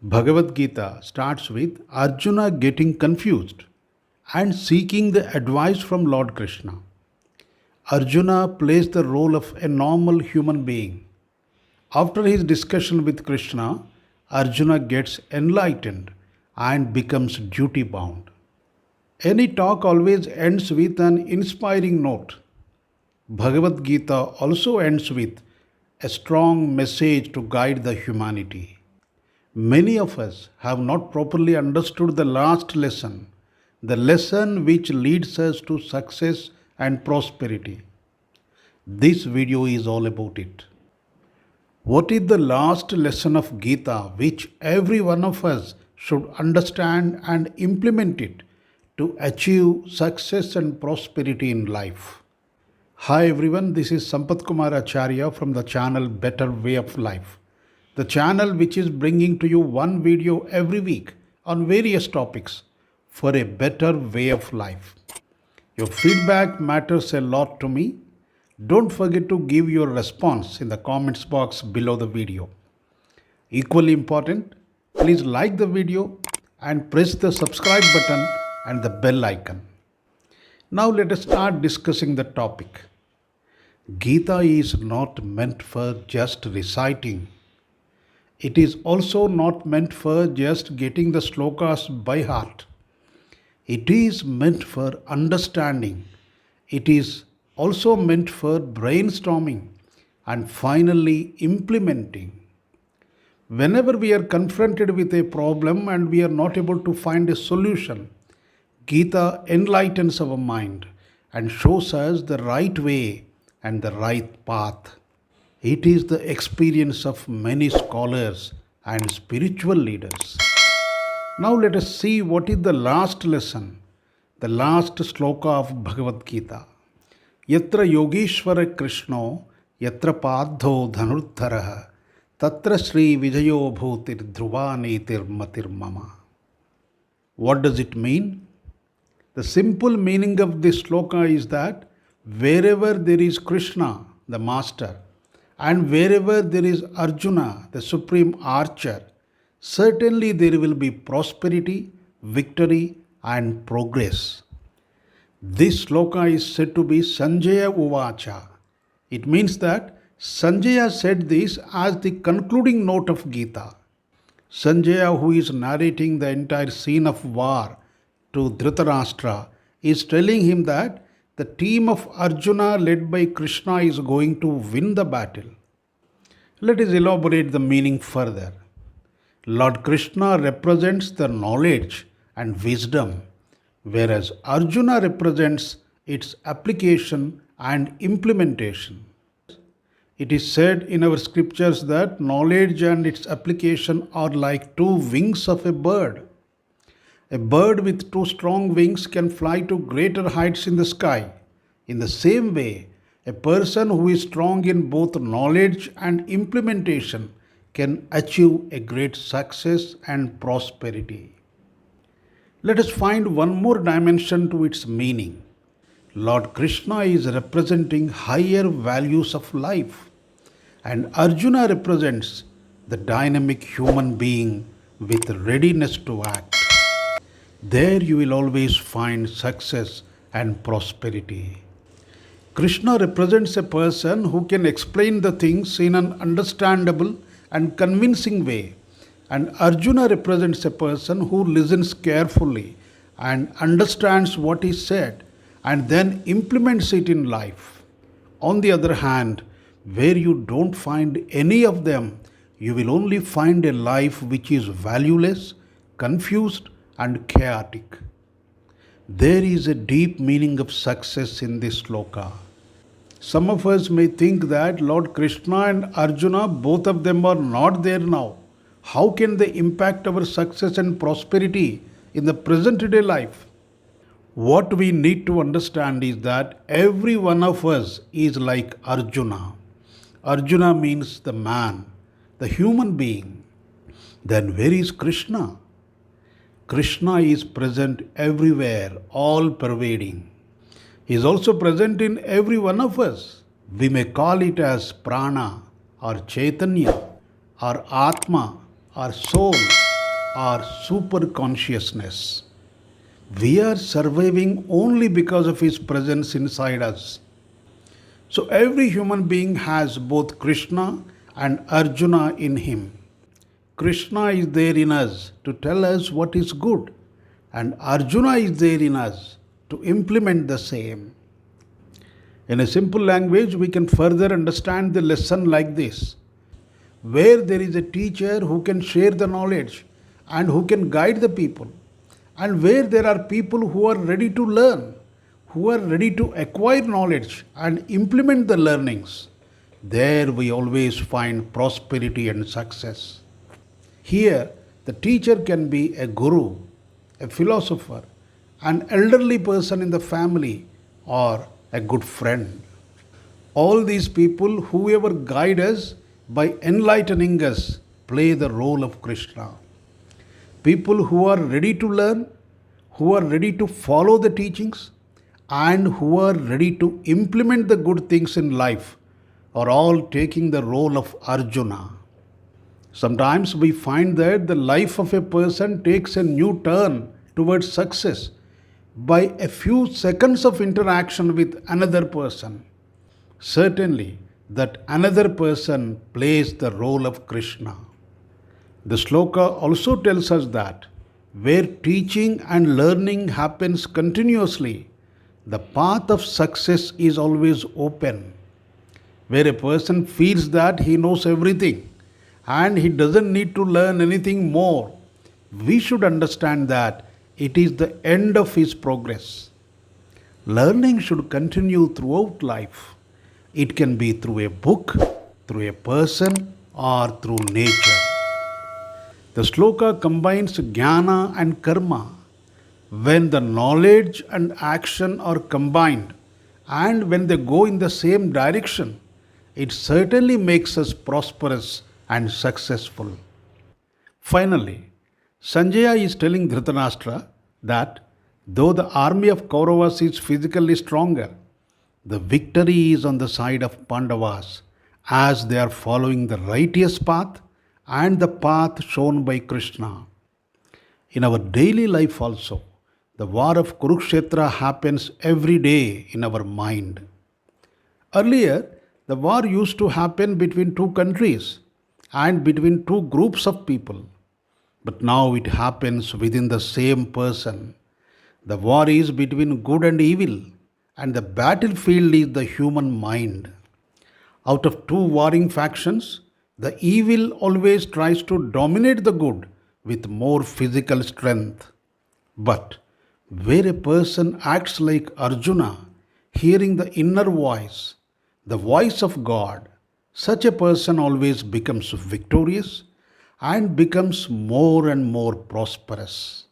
Bhagavad Gita starts with Arjuna getting confused and seeking the advice from Lord Krishna. Arjuna plays the role of a normal human being. After his discussion with Krishna, Arjuna gets enlightened and becomes duty bound. Any talk always ends with an inspiring note. Bhagavad Gita also ends with a strong message to guide the humanity. Many of us have not properly understood the last lesson, the lesson which leads us to success and prosperity. This video is all about it. What is the last lesson of Gita which every one of us should understand and implement it to achieve success and prosperity in life? Hi everyone, this is Sampath Kumar Acharya from the channel Better Way of Life. The channel which is bringing to you one video every week on various topics for a better way of life. Your feedback matters a lot to me. Don't forget to give your response in the comments box below the video. Equally important, please like the video and press the subscribe button and the bell icon. Now let us start discussing the topic. Gita is not meant for just reciting. It is also not meant for just getting the slokas by heart. It is meant for understanding. It is also meant for brainstorming and finally implementing. Whenever we are confronted with a problem and we are not able to find a solution, Gita enlightens our mind and shows us the right way and the right path. It is the experience of many scholars and spiritual leaders. Now let us see what is the last lesson, the last sloka of Bhagavad Gita. Yatra Yogeeshwaraha Krishno, Yatra Padho Dhanurtharaha, Tatra Sri Vijayo Bhutir Dhruvanetir Matir Mama. What does it mean? The simple meaning of this sloka is that wherever there is Krishna, the master, and wherever there is Arjuna, the supreme archer, certainly there will be prosperity, victory, and progress. This sloka is said to be Sanjaya Uvacha. It means that Sanjaya said this as the concluding note of Gita. Sanjaya, who is narrating the entire scene of war to Dhritarashtra, is telling him that the team of Arjuna led by Krishna is going to win the battle. Let us elaborate the meaning further. Lord Krishna represents the knowledge and wisdom, whereas Arjuna represents its application and implementation. It is said in our scriptures that knowledge and its application are like two wings of a bird. A bird with two strong wings can fly to greater heights in the sky. In the same way, a person who is strong in both knowledge and implementation can achieve a great success and prosperity. Let us find one more dimension to its meaning. Lord Krishna is representing higher values of life, and Arjuna represents the dynamic human being with readiness to act. There you will always find success and prosperity. Krishna represents a person who can explain the things in an understandable and convincing way, and Arjuna represents a person who listens carefully and understands what is said and then implements it in life. On the other hand, where you don't find any of them, you will only find a life which is valueless, confused, and chaotic. There is a deep meaning of success in this sloka. Some of us may think that Lord Krishna and Arjuna, both of them are not there now. How can they impact our success and prosperity in the present day life? What we need to understand is that every one of us is like Arjuna. Arjuna means the man, the human being. Then where is Krishna? Krishna is present everywhere, all pervading. He is also present in every one of us. We may call it as prana or chaitanya or atma our soul, our super consciousness. We are surviving only because of His presence inside us. So every human being has both Krishna and Arjuna in him. Krishna is there in us to tell us what is good, and Arjuna is there in us to implement the same. In a simple language, we can further understand the lesson like this: where there is a teacher who can share the knowledge and who can guide the people, and where there are people who are ready to learn, who are ready to acquire knowledge and implement the learnings, there we always find prosperity and success. Here, the teacher can be a guru, a philosopher, an elderly person in the family, or a good friend. All these people, whoever guide us by enlightening us, play the role of Krishna. People who are ready to learn, who are ready to follow the teachings, and who are ready to implement the good things in life are all taking the role of Arjuna. Sometimes we find that the life of a person takes a new turn towards success by a few seconds of interaction with another person. Certainly, that another person plays the role of Krishna. The Sloka also tells us that where teaching and learning happens continuously, the path of success is always open. Where a person feels that he knows everything and he doesn't need to learn anything more, we should understand that it is the end of his progress. Learning should continue throughout life. It can be through a book, through a person, or through nature. The sloka combines jnana and karma. When the knowledge and action are combined and when they go in the same direction, it certainly makes us prosperous and successful. Finally, Sanjaya is telling Dhritarashtra that though the army of Kauravas is physically stronger, the victory is on the side of Pandavas as they are following the righteous path and the path shown by Krishna. In our daily life also, the war of Kurukshetra happens every day in our mind. Earlier, the war used to happen between two countries and between two groups of people. But now it happens within the same person. The war is between good and evil, and the battlefield is the human mind. Out of two warring factions, the evil always tries to dominate the good with more physical strength. But where a person acts like Arjuna, hearing the inner voice, the voice of God, such a person always becomes victorious and becomes more and more prosperous.